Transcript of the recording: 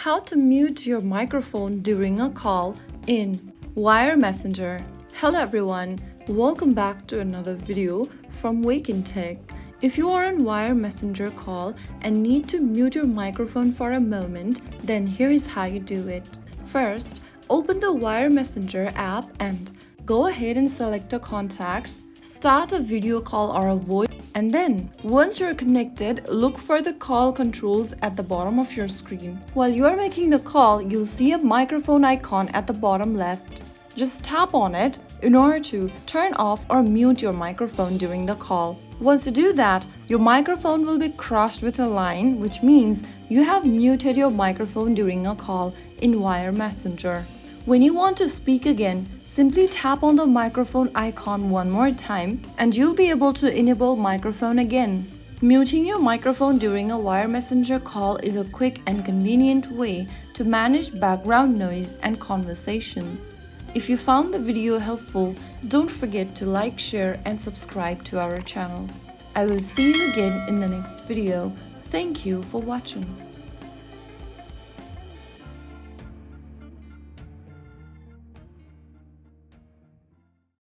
How to mute your microphone during a call in Wire Messenger. Hello everyone, welcome back to another video from Wake&Tech. If you are on Wire Messenger call and need to mute your microphone for a moment, then here is how you do it. First, open the Wire Messenger app and go ahead and select a contact, start a video call or a voice, and then once you're connected, look for the call controls at the bottom of your screen. While you are making the call, you'll see a microphone icon at the bottom left. Just tap on it in order to turn off or mute your microphone during the call. Once you do that, your microphone will be crossed with a line, which means you have muted your microphone during a call in Wire Messenger. When you want to speak again, simply tap on the microphone icon one more time and you'll be able to enable microphone again. Muting your microphone during a Wire Messenger call is a quick and convenient way to manage background noise and conversations. If you found the video helpful, don't forget to like, share, and subscribe to our channel. I will see you again in the next video. Thank you for watching.